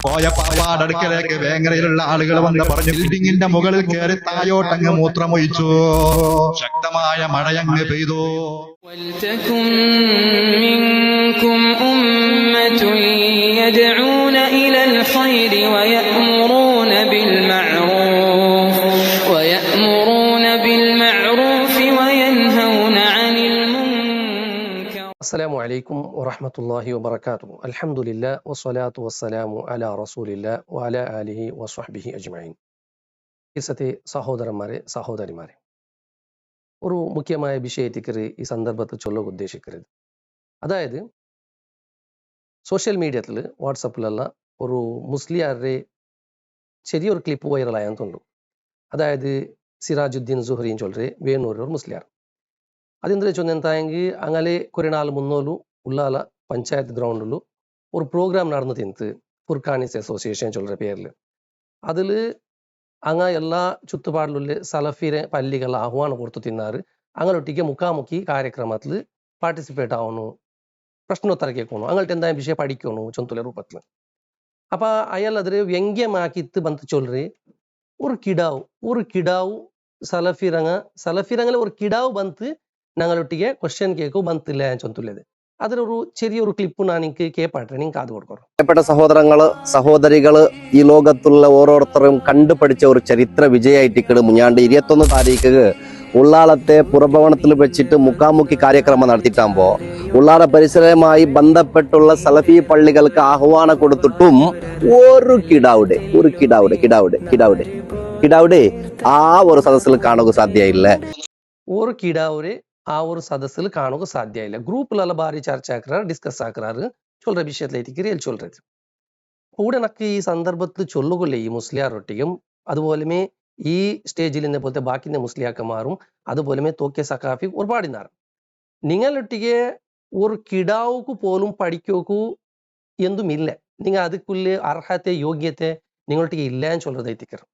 കോയപ്പാപ്പാട് അടുക്കലേക്ക് വേങ്ങരയിലുള്ള ആളുകൾ വന്ന് പറഞ്ഞു ബിൽഡിങ്ങിന്റെ മുകളിൽ കയറി തായോട്ടങ്ങ് മൂത്രമൊഴിച്ചു. ശക്തമായ മഴയങ്ങ് പെയ്തു. അസ്സലാമു അലൈക്കും വറഹ്മത്തുള്ളാഹി വബറകാതുഹു. അൽഹംദുലില്ലാഹ് വസ്സലാത്തു വസ്സലാമു അലാ റസൂലില്ലാഹ് വഅലാ ആലിഹി വസ്വഹ്ബിഹി അജ്മഈൻ. ഇസത്തെ സഹോദരന്മാരെ സഹോദരിമാരെ, ഒരു മുഖ്യമായ വിഷയത്തിക്കറി ഈ സന്ദർഭത്തിൽ ചൊല്ലുക ഉദ്ദേശിക്കരുത്. അതായത് സോഷ്യൽ മീഡിയത്തിൽ വാട്സപ്പിലുള്ള ഒരു മുസ്ലിയാരുടെ ചെറിയൊരു ക്ലിപ്പ് വൈറലായെന്ന് തോന്നുന്നു. അതായത് സിറാജുദ്ദീൻ സുഹ്രിന്ന് ചൊല്ലರೆ വേണൂർ ഒരു മുസ്ലിയാർ. അതെന്താ ചൊന്നെಂತಾയെങ്കിൽ അങ്ങനെ കുറേ നാൾ മുന്നോಲು ഉള്ളാല പഞ്ചായത്ത് ഗ്രൗണ്ടിൽ ഒരു പ്രോഗ്രാം നടന്നു തിന്ത് ഫുർഖാനിസ് അസോസിയേഷൻ ചൊല്ലற പേരിൽ. അതിൽ അങ്ങ എല്ലാ ചുറ്റുപാടിലുള്ള സലഫിരെ പള്ളികൾ ആഹ്വാനം കൊടുത്തു തിന്നാറ്. അങ്ങനൊട്ടിಗೆ മുഖാമുഖി കാര്യക്രമത്തിൽ പാർട്ടിസിപ്പേറ്റ് ആവണു, പ്രശ്നോത്തര കേൾക്കണു, അങ്ങോട്ട് എന്തായാലും വിഷയം പഠിക്കണു ചൊന്തുല രൂപത്തിൽ. അപ്പം അയാൾ അതിൽ ವ್ಯಂಗ್ಯമാക്കിത്ത് ಬಂತು ചൊല്ലರೆ ഒരു കിടാവ് സലഫിരങ്ങ ഒരു കിടാവ് ಬಂತು ഞങ്ങളൊട്ടിಗೆ ക്വസ്റ്റ്യൻ കേൾക്കൂ ಬಂತಿಲ್ಲ ചൊന്തുള്ളത്. അതിലൊരു ചെറിയൊരു ക്ലിപ്പ് ഞാൻ എനിക്ക് കേൾപ്പാട്ടെ, നിങ്ങൾ കാത് കൊടുക്കണം. പ്രിയപ്പെട്ട സഹോദരങ്ങള് സഹോദരികള്, ഈ ലോകത്തുള്ള ഓരോരുത്തരും കണ്ടുപഠിച്ച ഒരു ചരിത്ര വിജയായിട്ടിക്കട് മുഞ്ഞാണ്ട് 21 താരീഖ് ഉള്ളാളത്തെ പുറഭവനത്തിൽ വെച്ചിട്ട് മുഖാമുഖി കാര്യക്രമം നടത്തിയിട്ടാകുമ്പോ ഉള്ളാള പരിസരവുമായി ബന്ധപ്പെട്ടുള്ള സലഫി പള്ളികൾക്ക് ആഹ്വാനം കൊടുത്തിട്ടും ഒരു കിടാവുടെ ആ ഒരു സദസ്സിൽ കാണുക സാധ്യയില്ല. ഒരു കിടാവുരെ ആ ഒരു സദസ്സിൽ കാണുക സാധ്യയില്ല. ഗ്രൂപ്പിലെಲ್ಲ ಭಾರಿ ಚರ್ಚೆ ಹಾಕ್ರಾರು, ಡಿಸ್ಕಸ್ ಹಾಕ್ರಾರು, ചൊല്ലற വിഷയത്തിലേക്ക് റിയൽ ചൊല്ലறது. കൂടെ നക്ക് ഈ സന്ദർഭത്തിൽ ചൊല്ലുകൊള്ളേ ഈ മുസ്ലിയാറൊട്ടിയും അതുപോലെ ഈ സ്റ്റേജിൽ നിന്നെ പോലത്തെ ബാക്കി മുസ്ലിയാക്കന്മാരും അതുപോലെ തോക്കെ സഖാഫി ഒരുപാടിനാറ്. നിങ്ങളൊട്ടിಗೆ ഒരു കിടാവുക്ക് പോലും പഠിക്കോക്കു എന്തുമില്ല. നിങ്ങൾ അതുക്കുള്ള അർഹത്തെ യോഗ്യത്തെ നിങ്ങളൊട്ടിಗೆ ഇല്ല എന്ന് ചൊല്ലറതായിത്തിക്കറ്.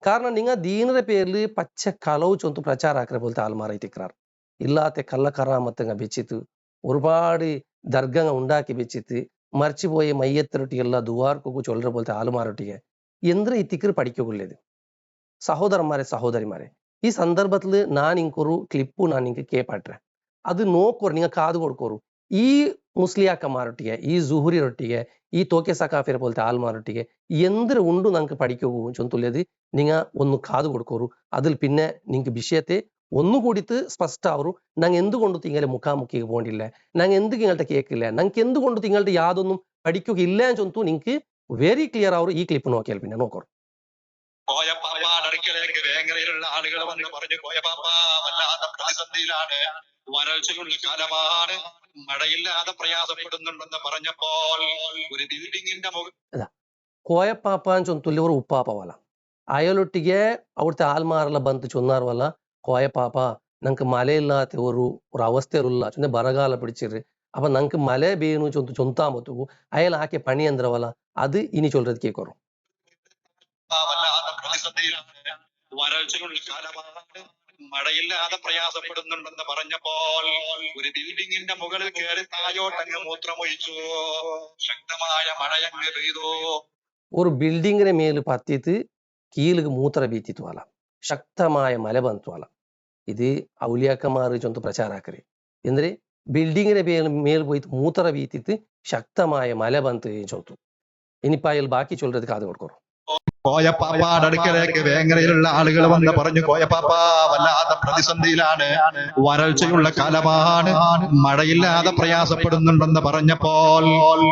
കാരണം നിങ്ങൾ ദീനയുടെ പേരിൽ പച്ച കളവ് ചൊന്ത് പ്രചാരം ആക്കുന്ന പോലത്തെ ആൾമാറായിത്തിക്കറാറ്. ഇല്ലാത്ത കള്ളക്കറാമത്തങ്ങ വെച്ചിട്ട് ഒരുപാട് ദർഗങ്ങ ഉണ്ടാക്കി വെച്ചിട്ട് മറിച്ചുപോയ മയ്യത്തിരൊട്ടിಗೆಲ್ಲ ദുവാർക്കൊക്കെ ചൊല്ലற പോലത്തെ ആൾമാരൊട്ടിಗೆ എന്തിനാ ഇത്തിക്കറ് പഠിക്കുള്ളത്? സഹോദരന്മാരെ ഈ സന്ദർഭത്തിൽ ഞാൻ ഇങ്ങൊരു ക്ലിപ്പ് ഞാൻ നിങ്ങൾക്ക് കേൾപ്പാട്ടെ, അത് നോക്കോರು, നിങ്ങൾ കാത് കൊടുക്കോರು. ഈ മുസ്ലിയാക്കന്മാരൊട്ടിಗೆ, ഈ സുഹുരിയൊട്ടിಗೆ, ഈ തോക്കെ സഖാഫിയെ പോലത്തെ ആൾമാരൊട്ടിಗೆ എന്തിനു ഉണ്ട് നമുക്ക് പഠിക്കൂ ചൊന്തുള്ളത് നിങ്ങൾ ഒന്ന് കാത് കൊടുക്കോರು. അതിൽ പിന്നെ നിങ്ങൾക്ക് വിഷയത്തെ ഒന്നുകൂടിത്ത് സ്പഷ്ടാവു. ഞങ്ങൾ എന്തുകൊണ്ട് തിങ്ങളെ മുഖാമുഖിക്ക് പോകണ്ടില്ല, ഞങ്ങൾ എന്ത് നിങ്ങളുടെ കേൾക്കില്ല, ഞങ്ങൾക്ക് എന്തുകൊണ്ട് നിങ്ങളുടെ യാതൊന്നും പഠിക്കുകയില്ല എന്ന് ചൊന്തു നിങ്ങൾക്ക് വെരി ക്ലിയർ ആവും. ഈ ക്ലിപ്പ് നോക്കിയാൽ പിന്നെ നോക്കോರು. കോയപ്പാപ്പാട് അടുക്കലേക്ക് വേങ്ങരയിലുള്ള ആളുകൾ വന്ന് പറഞ്ഞു, കോയപ്പാപ്പ വല്ലാത്ത പ്രതിസന്ധിയിലാണ്, വരൾച്ചയുള്ള കാലമാണ്, മഴയില്ലാതെ പ്രയാസപ്പെടുന്നുണ്ടെന്ന് പറഞ്ഞപ്പോൾ ഒരു ബിൽഡിങ്ങിന്റെ മുകളിൽ കോയപ്പാപ്പാൻ ചൊന്തുല്ല ഒരു ഉപ്പാപ്പ വല അയാളൊട്ടിಗೆ അവിടുത്തെ ആൽമാരെಲ್ಲ ಬಂತು ചൊന്നാർ വല്ല കോയപ്പാപ്പ ഞങ്ങൾക്ക് മലയില്ലാത്ത ഒരു അവസ്ഥയിലുള്ള ചൊന്നെ ബറകാല പിടിച്ചിട്ട് അപ്പൊ ഞങ്ങൾക്ക് മല ಬೇನು ചൊന്താമത്തു അയാൾ ആക്കിയ പണിയന്ത്രവല്ല അത് ഇനി ചൊല്ലത് കേൾക്കോರು. വല്ലാത്ത പ്രതിസന്ധിയിലാണ്, വരൾച്ചയുള്ള കാലമാണ്, മഴയില്ലാതെ പ്രയാസപ്പെടുന്നുണ്ടെന്ന് പറഞ്ഞപ്പോൾ ഒരു ബിൽഡിങ്ങിന്റെ മുകളിൽ കയറി തായോട്ടങ്ങ് മൂത്രമൊഴിച്ചു. ശക്തമായ മഴയങ്ങ് പെയ്തു. ഒരു ബിൽഡിങ്ങിന്റെ മേൽ പത്തിത്ത് കീഴിൽ മൂത്ര ബീത്തിത്തു അല്ല, ശക്തമായ മല ಬಂತು ಅಲ್ಲ. ഇത് ഔലിയാക്കന്മാർ ചൊന്ത് പ്രചാരാക്കറി എന്തിന് ബിൽഡിങ്ങിന്റെ മേൽ പോയി മൂത്ര ബീത്തിത്ത് ശക്തമായ മല ಬಂತು ചൊന്തു. ഇനിയിപ്പോ അയാൾ ബാക്കി ചൊല്ലത് കാത് കൊടുക്കോರು. കോയപ്പാപ്പാട് അടുക്കലേക്ക് വേങ്ങരയിലുള്ള ആളുകൾ വന്ന് പറഞ്ഞു, കോയപ്പാപ്പ വല്ലാത്ത പ്രതിസന്ധിയിലാണ്, വരൾച്ചയുള്ള കാലമാണ്, മഴയില്ലാതെ പ്രയാസപ്പെടുന്നുണ്ടെന്ന് പറഞ്ഞപ്പോൾ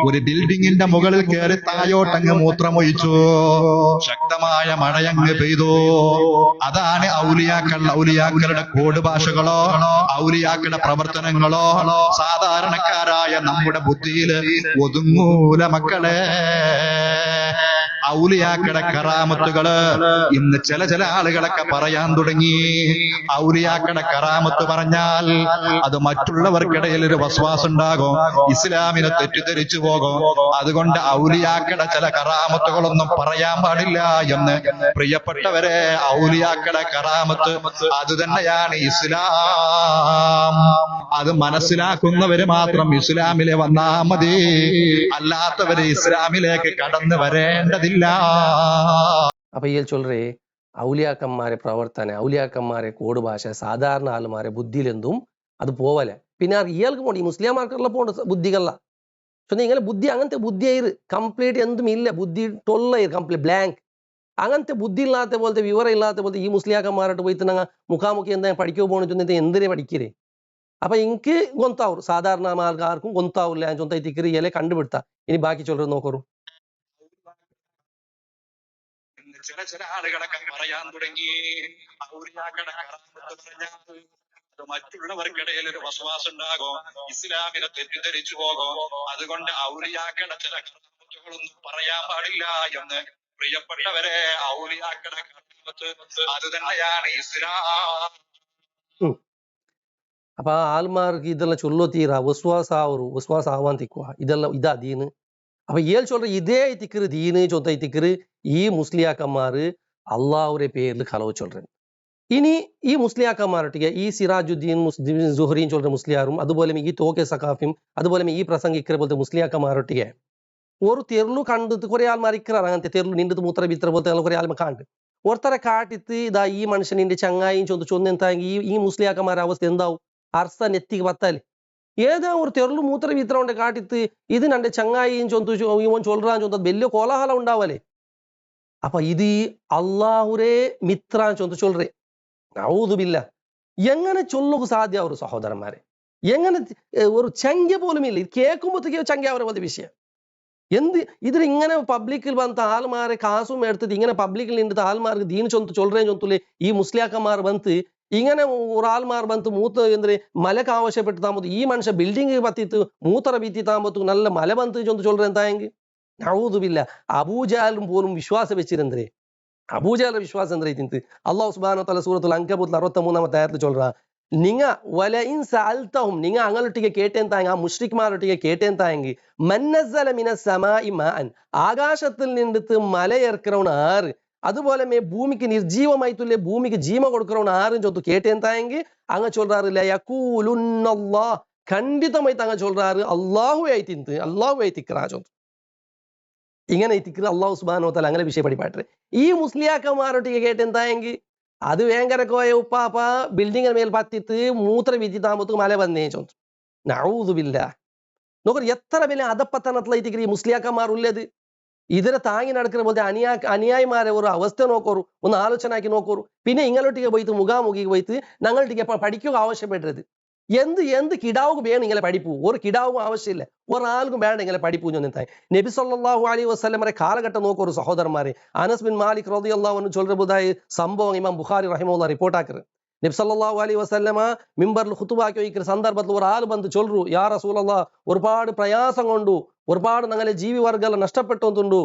ഒരു ബിൽഡിങ്ങിന്റെ മുകളിൽ കയറി തായോട്ടങ്ങ് മൂത്രമൊഴിച്ചു. ശക്തമായ മഴയങ്ങ് പെയ്തു. അതാണ് ഔലിയാക്കളുടെ കോഡ് ഭാഷകളോ ഔലിയാക്കളുടെ പ്രവർത്തനങ്ങളോ സാധാരണക്കാരായ നമ്മുടെ ബുദ്ധിയിൽ ഒതുങ്ങൂല മക്കളെ. ഔലിയാക്കളുടെ കറാമത്തുകള് ഇന്ന് ചില ആളുകളൊക്കെ പറയാൻ തുടങ്ങി. ഔലിയാക്കളുടെ കറാമത്ത് പറഞ്ഞാൽ അത് മറ്റുള്ളവർക്കിടയിൽ ഒരു വസ്വാസം ഉണ്ടാകും, ഇസ്ലാമിനെ തെറ്റിദ്ധരിച്ചു പോകും. അതുകൊണ്ട് ഔലിയാക്കളുടെ ചില കറാമത്തുകളൊന്നും പറയാൻ പാടില്ല എന്ന്. പ്രിയപ്പെട്ടവരെ, ഔലിയാക്കളുടെ കറാമത്ത് അത് തന്നെയാണ് ഇസ്ലാം. അത് മനസ്സിലാക്കുന്നവര് മാത്രം ഇസ്ലാമിലെ വന്നാ മതി, അല്ലാത്തവര് ഇസ്ലാമിലേക്ക് കടന്നു വരേണ്ടതില്ല. അപ്പൊ ഈ ചൊല്ലേ ഔലിയാക്കന്മാരെ പ്രവർത്തന, ഔലിയാക്കന്മാരെ കോഡ് ഭാഷ, സാധാരണ ആളുമാരെ ബുദ്ധിയിലെന്തും അത് പോവലെ. പിന്നെ ഇയാൾക്ക് പോണ്ട് ഈ മുസ്ലിംമാർക്കുള്ള പോണ്ട് ബുദ്ധികള. പക്ഷെ ഇങ്ങനെ ബുദ്ധി അങ്ങനത്തെ ബുദ്ധിയായി കംപ്ലീറ്റ് എന്തും ഇല്ല, ബുദ്ധി ടൊള്ള കംപ്ലീറ്റ് ബ്ലാങ്ക്. അങ്ങനത്തെ ബുദ്ധി ഇല്ലാത്ത പോലത്തെ, വിവരം ഇല്ലാത്ത പോലത്തെ ഈ മുസ്ലിയാക്കന്മാരോട്ട് പോയിട്ട് ഞങ്ങൾ മുഖാമുഖി എന്താ പഠിക്കോ പോകണമെന്ന് എന്തിനെ പഠിക്കരേ? അപ്പൊ എനിക്ക് ഗൊന്താവും, സാധാരണ ആർക്കും ഗൊന്താവില്ല. ഞാൻ ചൊന്ത തിക്കറിയലെ കണ്ടുപിടുത്ത. ഇനി ബാക്കി ചൊല്ലു നോക്കൂ. ചില ആളുകളൊക്കെ പറയാൻ തുടങ്ങി, ഔലിയാക്കളുടെ കറാമത്ത് പറഞ്ഞാൽ അത് മറ്റുള്ളവർക്കിടയിൽ ഒരു വസ്വാസം ഉണ്ടാകും, ഇസ്ലാമിനെ തെറ്റിദ്ധരിച്ചു പോകും. അതുകൊണ്ട് ഔലിയാക്കളുടെ ചില കറാമത്തുകളൊന്നും പറയാൻ പാടില്ല എന്ന്. പ്രിയപ്പെട്ടവരെ, ഔലിയാക്കളുടെ കറാമത്ത് അത് തന്നെയാണ് ഇസ്ലാം. അപ്പൊ ആൾമാർക്ക് ഇതെല്ലാം ചൊല്ലോ തീരാ വിശ്വാസ ആവാൻ തിക്കുക. ഇതെല്ലാം ഇതാ ദീന്. അപ്പൊ ഏൽ ചൊല്ല ഇതേ തിക്കറ് ദീന് ചൊത്ത തിക്കറ് ഈ മുസ്ലിയാക്കന്മാര് അള്ളാഹുരെ പേരിൽ കളവ് ചൊല്ലൻ. ഇനി ഈ മുസ്ലിയാക്കന്മാരൊട്ടിಗೆ ഈ സിറാജുദ്ദീൻ സുഹറിയും ചൊല്ലുന്ന മുസ്ലിയാറും, അതുപോലെ ഈ തോക്കെ സഖാഫിയും, അതുപോലെ ഈ പ്രസംഗിക്കര പോലത്തെ മുസ്ലിയാക്കന്മാരൊട്ടിಗೆ ഒരു തെരുളു കണ്ടിട്ട് കുറെ ആൾമാർ ഇക്കറാണ്. അങ്ങനത്തെ തെരുളു നിന്നിട്ട് മൂത്ര വിത്ര പോലത്തെ കുറെ ആൾമാർ കണ്ട് ഒരുത്തരെ കാട്ടിത്ത് ഇതാ ഈ മനുഷ്യനിന്റെ ചങ്ങായും ചൊന്നെന്തായെങ്കിൽ ഈ മുസ്ലിയാക്കന്മാരുടെ അവസ്ഥ എന്താവും? അർസ നെത്തിക്ക് പത്താല് ഏതാ ഒരു തെരുളു മൂത്ര വിത്ര കൊണ്ട് കാട്ടിത്ത് ഇത് നന്റെ ചങ്ങായിയും ഇവൻ ചൊല്ലാൻ ചൊന്നത് വലിയ കോലാഹലം ഉണ്ടാവല്ലേ. അപ്പൊ ഇത് അള്ളാഹുരേ മിത്രാൻ ചൊല്ലേ ഔദുബില്ല. എങ്ങനെ ചൊല്ലുക സാധ്യ ഒരു സഹോദരന്മാരെ? എങ്ങനെ ഒരു ചങ്ക പോലും ഇല്ല. ഇത് കേൾക്കുമ്പോഴത്തേക്ക് ചങ്ക അവരെ പോലത്തെ വിഷയം എന്ത്? ഇതിൽ ഇങ്ങനെ പബ്ലിക്കിൽ വന്ന ആൾമാരെ കാസും എടുത്തിട്ട് ഇങ്ങനെ പബ്ലിക്കിൽ നിന്നിട്ട് ആൾമാർക്ക് ദീന് ചൊല്ലേൻ ചൊല്ലേ ഈ മുസ്ലിയാക്കന്മാർ വന്ന് ഇങ്ങനെ ഒരാൾമാർ വന്ന് മൂത്ത് എന്തിന് മലക്ക് ആവശ്യപ്പെട്ട് താമത്ത് ഈ മനുഷ്യ ബിൽഡിംഗ് പത്തിത്ത് മൂത്തറ വീത്തി താമത്ത് നല്ല മല വന്ന് ചൊല്ലേ എന്തായെങ്കിൽ ഔദുബില്ല. അബൂജാലും പോലും വിശ്വാസം വെച്ചിരുന്നേ. അബൂജാലിന്റെ വിശ്വാസം എന്താ തിന്ത്? അള്ളാഹു സുബ്ഹാനഹു വ തആല സൂറത്തുൽ അൻകബൂത്ത് 63ാമത്തെ ആയത്തിൽ ചൊല്ലുക, നിങ്ങ വലഇൻ സഅൽതഹും നിങ്ങ അങ്ങളൊട്ടിಗೆ കേട്ടേന്തായെങ്കിൽ, ആ മുശ്രിക്മാരൊട്ടിಗೆ കേട്ടേന്തായെങ്കിൽ, മന്നസല മിനസ് സമാഇ മാഅൻ ആകാശത്തിൽ നിന്നിട്ട് മല ഇറക്കറവണ് ആറ്, അതുപോലെ ഭൂമിക്ക് നിർജീവമായിട്ടുള്ള ഭൂമിക്ക് ജീവ കൊടുക്കറവണ് ആറും ചൊത്തു കേട്ടേന്തായെങ്കിൽ അങ്ങ ചൊല്ലാറ് ലയഖൂലുന്നല്ലാഹ് ഖണ്ഡിതമായിട്ട് അങ്ങ ചൊല്ലാറ് അള്ളാഹു ആയി തിന്ത്, അള്ളാഹു ആയി തിക്കറാ ചൊന്തു. ഇങ്ങനെ തിക്കറ് അള്ളാഹു സുബ്ഹാനഹു വ തആല അങ്ങനെ വിഷയം പഠിപ്പാട്ടെ. ഈ മുസ്ലിയാക്കന്മാരൊട്ടിಗೆ കേട്ടെന്തായെങ്കിൽ അത് ഭയങ്കര കോയ ഉപ്പാപ്പ ബിൽഡിങ്ങിന് മേൽ പത്തിത്ത് മൂത്ര വിധി താമത്ത് മല വന്നേ ചൊന്തു. നഊദുബില്ലാഹ്. നോക്കൂ എത്ര വലിയ അധപ്പത്തനത്തിലായി ഈ മുസ്ലിയാക്കന്മാർ ഉള്ളത്. ഇതിനെ താങ്ങി നടക്കുന്ന പോലത്തെ അനുയായിമാരെ ഒരു അവസ്ഥ നോക്കോറു, ഒന്ന് ആലോചനാക്കി നോക്കോറു. പിന്നെ ഇങ്ങോട്ടേക്ക് പോയിട്ട് മുഖാമുഖി പോയിട്ട് ഞങ്ങളുടെ പഠിക്കുക ആവശ്യപ്പെട്ടത് എന്ത് കിടാവുക വേണം ഇങ്ങനെ പഠിപ്പു? ഒരു കിടാവും ആവശ്യമില്ല, ഒരാൾക്കും വേണ്ട ഇങ്ങനെ പഠിപ്പു. ഞാൻ നബി സല്ലല്ലാഹു അലൈഹി വസല്ലമയുടെ കാലഘട്ടം നോക്കൊരു സഹോദരന്മാരെ. അനസ് ബിൻ മാലിക് റളിയല്ലാഹു അൻഹു ചൊല്ലുന്നതായ സംഭവം ഇമാം ബുഖാരി റഹിമഹുല്ലാ റിപ്പോർട്ടാക്കറ്. നബി സല്ലല്ലാഹു അലൈഹി വസല്ലമ മിമ്പറിൽ ഖുതുബാക്കി വയ്ക്കുന്ന സന്ദർഭത്തിൽ ഒരാൾ വന്ന് ചൊല്ലു, യാ റസൂലല്ലാഹ് ഒരുപാട് പ്രയാസം കൊണ്ടു, ഒരുപാട് ഞങ്ങളെ ജീവിവർഗം നഷ്ടപ്പെട്ടുണ്ടു,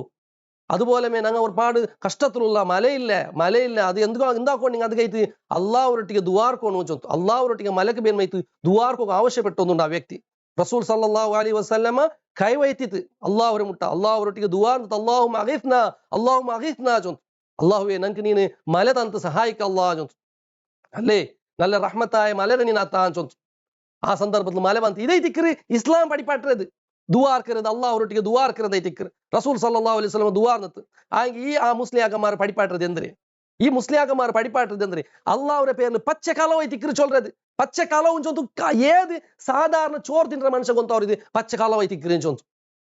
അതുപോലെ ഞങ്ങൾ ഒരുപാട് കഷ്ടത്തിലുള്ള മലയില്ല അത് എന്താക്കോ നിങ്ങൾ അത് കഴിച്ച് അള്ളാഹുരൊട്ടിಗೆ ദുആർക്കോണു ചൊന്തു. അള്ളാഹുരൊട്ടിಗೆ മലക്ക് ಬೇನ್ಮೈತು ദുആർക്കൊക്കെ ആവശ്യപ്പെട്ടൊന്നുണ്ട് ആ വ്യക്തി. റസൂൽ സല്ലല്ലാഹു അലൈഹി വസല്ലമ കൈവൈത്തിത്ത് അള്ളാഹുരെ മുട്ട അള്ളാഹുരൊട്ടിಗೆ ദുആർന്നിട്ട് അല്ലാഹുമ്മ അഗീത്നാ ചൊന്തു. അള്ളാഹുവേ നനക്ക് നീന് മല തന്നിട്ട് സഹായിക്ക അല്ലാഹ് ചൊന്തു. അല്ലേ നല്ല റഹ്മത്തായ മലരെ നീ അത്താൻ ചൊന്തു. ആ സന്ദർഭത്തിൽ മല വന്ന് ഇതേ തിക്കറ് ഇസ്ലാം പഠിപ്പാട്ടത്. ദുആർക്കരുത് അള്ളാഹുരൊട്ടിಗೆ ദുആർക്കരുത് തിക്കറ് റസൂൽ സല്ലല്ലാഹു അലൈഹി വസല്ലം ദുആർന്നിട്ട് ആ മുസ്ലിയാക്കന്മാർ പഠിപ്പാട്ടത് എന്തിന്? ഈ മുസ്ലിയാക്കന്മാർ പഠിപ്പാട്ടത് എന്തിന്? അള്ളാഹുരെ പേരിൽ പച്ചക്കലവായി തിക്കറ് ചൊല്ലത്. പച്ചക്കലവും ചൊന്തു. ഏത് സാധാരണ ചോറ് തിന്ന മനുഷ്യൻ കൊന്തവർ ഇത് പച്ചക്കലവായി തിക്കറിയും ചൊന്തു.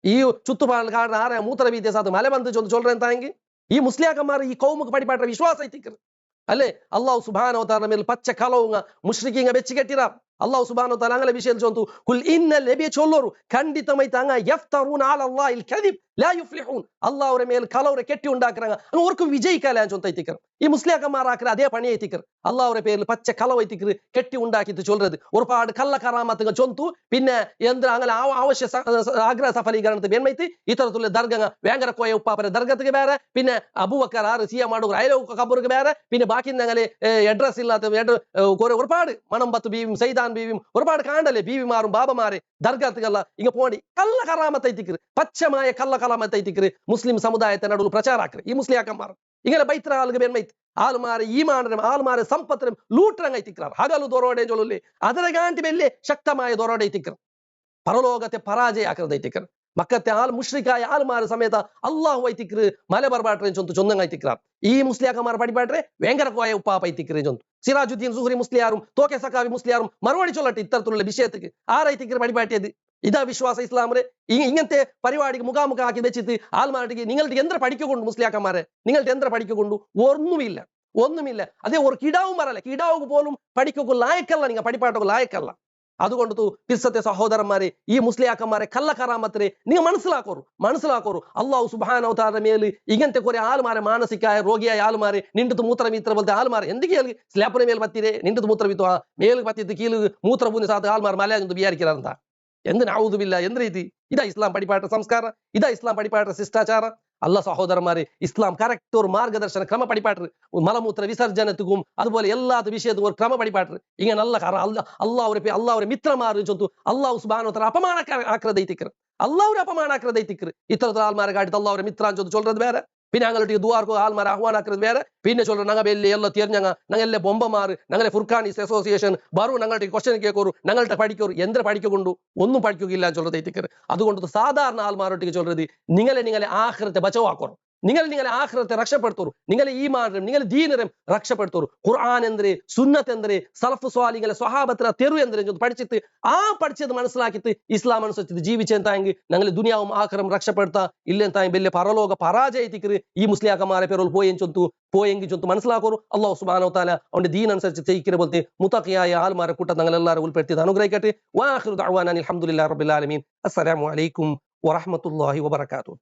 ഈ ചുറ്റുപാടുകാരൻ ആരെ മൂത്ര വീതിയ സാധനം മല ബന്ധ് ചൊല്ലുന്നത് എന്തായെങ്കിൽ ഈ മുസ്ലിയാക്കന്മാർ ഈ കൗമുക്ക് പഠിപ്പാട്ട വിശ്വാസമായി തിക്കറ്. അല്ലേ? അള്ളാഹു സുബ്ഹാനഹു വ തആല മേൽ പച്ചക്കലവും മുശ്രിക്കീങ്ങ വെച്ച് കെട്ടിറാം. അല്ലാഹു സുബ്ഹാനഹു വ തആല അങ്ങനെ വിഷയം ചൊന്തു കുൽ ഇന്നൽ നബിയെ ചൊല്ലോരു ಖಂಡಿತമായി തങ്ങ യഫ്തറൂന അലല്ലാഹിൽ കദിബ് ലാ യുഫ്ലിഹൂൻ അല്ലാഹുവിന്റെ മേൽ കളവരെ കെട്ടി ഉണ്ടാക്കறாங்க അവർക്ക് വിജയിക്കാല ചൊന്തൈത്തിക്കർ ഈ മുസ്ലിയാക്കന്മാരാക്കற അതേ പണിയൈത്തിക്കർ അല്ലാഹുവിന്റെ പേരിൽ പച്ച കളവൈത്തിക്കർ കെട്ടി ഉണ്ടാക്കിയിട്ട് ചൊല്றது ഒരുപാട് കള്ള കറാമത്തുകൾ ചൊന്തു പിന്നെ എന്താ അങ്ങനെ ആവശ്യ ആഗ്രഹ സഫലീകരണത്തെ ബെന്മൈത്തി ഇത്തരത്തിലുള്ള ദർഗങ്ങ വേങ്ങര കോയ ഉപ്പാപ്പരെ ദർഗത്തിക്ക് വേറെ പിന്നെ അബൂബക്കർ സിയ മാടൂർ അയലോ കബർക്ക് വേറെ പിന്നെ ബാക്കി ഞങ്ങളെ അഡ്രസ് ഇല്ലാത്ത ഒരുപാട് മണം പത്ത് ബീവിയും സൈദാൻ ബീവിയും ഒരുപാട് കാണ്ടല്ലേ ബീവിമാരും ബാബമാരെ ദർഗത്തുകല്ല ഇങ്ങ പോണ്ടി കള്ള കറാമത്തൈത്തിക്കർ പച്ചമായ കള്ള കറാമത്തൈത്തിക്കർ മുസ്ലിം സമുദായത്തെ നടുവിൽ പ്രചാരാക്കർ ഈ മുസ്ലിയാക്കന്മാർ ഇങ്ങനെ ബൈത്ര ആളുകൾ ബെന്മൈത്തി ആൾമാരെ ഈമാനരും ആൾമാരെ സമ്പത്തിനും ലൂട്ടറങ്ങൈത്തിക്കർ ഹഗಲು ದೊರೋಡೆ ಜೊಲ್ಲುಲ್ಲಿ ಅದರ ಗಾಂಟಿ ಬೆಲ್ಲೆ ಶಕ್ತമായ ದೊರೋಡೆ ಐತಿക്കർ പരലോകത്തെ പരാജയാക്കുന്നതൈത്തിക്കർ മക്കത്തെ ആൾ മുഷ്രിക്കായ ആൾമാർ സമേത അള്ളാഹു ഐത്തിക്കർ മലബർബാട്ടെ ചൊന്തു ചൊന്നങ്ങൈത്തിക്കർ ഈ മുസ്ലിയാക്കന്മാർ പടിപാട്ടെ വേങ്കര കോയ ഉപ്പാപ്പ ഐത്തിക്കർ ചൊന്തു സിറാജുദ്ദീൻ സുഹരി മുസ്ലിയാറും തോക്കെ സക്കാവി മുസ്ലിയാറും മറുപടി ചൊല്ലട്ടെ ഇത്തരത്തിലുള്ള വിഷയത്തിക്ക് ആരൈത്തിക്കർ പടിപാട്ടിയത് ഇതാ വിശ്വാസ ഇസ്ലാമിന് ഇങ്ങനത്തെ പരിപാടിക്ക് മുഖാമുഖാക്കി വെച്ചിട്ട് ആൾമാരുടെ നിങ്ങളുടെ എന്ത്ര പഠിക്കൊണ്ടു മുസ്ലിയാക്കന്മാരെ നിങ്ങളുടെ എന്ത്ര പഠിക്കൊണ്ടു ഒന്നുമില്ല അതേ ഒരു കിടാവും പറയല്ല കിടാവ് പോലും പഠിക്കൊക്കെ ലായക്കല്ല നിങ്ങൾ പഠിപ്പാട്ടൊക്കെ ലായക്കല്ല അതുകൊണ്ട് പിസ്സത്തെ സഹോദരന്മാരെ ഈ മുസ്ലിയാക്കന്മാരെ കള്ള കറാമത്തിനെ നിങ്ങൾ മനസ്സിലാക്കോറു അള്ളാഹു സുബ്ഹാനഹു വ തആല മേൽ ഇങ്ങനത്തെ കുറെ ആൾമാരെ മാനസികമായ രോഗിയായ ആൾമാരെ നിണ്ടത് മൂത്രമിത്ര പോലത്തെ ആൾമാരെ എന്തൊക്കെയാണ് സ്ലാപ്പിന് മേൽ പത്തിരെ നിണ്ടത് മൂത്രമിത്തു മേൽ പത്തിത്ത് കീഴ് മൂത്രപൂന്ന് സാത്ത ആൾമാർ മലയാളം വിചാരിക്കാറെന്താ എന്ത് നഊദുബില്ല എന്ത് രീതി ഇതാ ഇസ്ലാം പഠിപ്പാട്ട സംസ്കാരം ഇതാ ഇസ്ലാം പഠിപ്പാട്ട ശിഷ്ടാചാരം അല്ല സഹോദരന്മാരെ ഇസ്ലാം കറക്റ്റ് ഒരു മാർഗദർശന ക്രമ പഠിപ്പാട്ടർ മലമൂത്ര വിസർജനത്തിക്കും അതുപോലെ എല്ലാ വിഷയത്തിനും ഒരു ക്രമ പഠിപ്പാട്ടർ ഇങ്ങനെ നല്ല അള്ളാഹുരെ മിത്രമാർ ചൊന്തു അള്ളാഹു സുബ്ഹാനഹു വ തആല അപമാനാക്രതൈത്തിക്കർ അള്ളാഹുരെ അപമാനാക്രതൈത്തിക്കർ ഇത്തരത്തിൽ ആൾമാരെ കാട്ടിട്ട് അള്ളാഹുരെ മിത്രാൻ ചൊന്തു ചൊല്ലത് വേറെ പിന്നെ ഞങ്ങളുടെ ദുആർക്ക് ആൾമാരെ ആഹ്വാനാക്കുന്നത് വേറെ പിന്നെ ചൊല്ലു ഞങ്ങൾ വലിയ എല്ലാം തിരിഞ്ഞങ്ങ ഞങ്ങളെ ബൊമ്പമാർ ഞങ്ങളെ ഫുർഖാനീസ് അസോസിയേഷൻ ബറു ഞങ്ങളുടെ ക്വസ്റ്റ്യൻ കേൾക്കോറു ഞങ്ങളുടെ പഠിക്കോറു എന്ത്ര പഠിക്കൊണ്ടു ഒന്നും പഠിക്കുകയില്ല ചൊല്ലതൈത്തിക്കർ അതുകൊണ്ട് സാധാരണ ആൾമാരൊട്ടിക്ക് ചൊല്ലത് നിങ്ങളെ ആഖിറത്തെ ബച്ചവാക്കോറു നിങ്ങളെ ആഖിറത്തെ രക്ഷപ്പെടുത്തോറു നിങ്ങളെ ഈമാനും നിങ്ങളെ ദീനരും രക്ഷപ്പെടുത്തോറു ഖുർആൻ എന്തിരെ സുന്നത്ത് എന്തിരെ സലഫ് സ്വാലികളെ സ്വഹാബത്തിലെ തെരു എന്തിരെ പഠിച്ചിട്ട് പഠിച്ചത് മനസ്സിലാക്കിയിട്ട് ഇസ്ലാം അനുസരിച്ച് ജീവിച്ചെന്തായെങ്കിൽ ഞങ്ങൾ ദുനിയാവും ആഖിറം രക്ഷപ്പെടുത്താ ഇല്ലെന്തായും വലിയ പരലോക പരാജയത്തിക്കർ ഈ മുസ്ലിയാക്കന്മാരെ പേരോൾ പോയെങ്കിൽ ചൊന്തു മനസ്സിലാക്കോറു അല്ലാഹു സുബ്ഹാനഹു വ തആല അവന്റെ ദീൻ അനുസരിച്ച് ചെയ്യിക്കുന്ന പോലത്തെ മുത്തഖിയായ ആൾമാരെ കൂട്ടം ഞങ്ങൾ എല്ലാവരും ഉൾപ്പെടുത്തി അനുഗ്രഹിക്കട്ടെ. വആഖിറു ദഅ്വാനാ അൽഹംദുലില്ലാഹി റബ്ബിൽ ആലമീൻ. അസ്സലാമു അലൈക്കും വറഹ്മത്തുള്ളാഹി വബറകാതുഹു.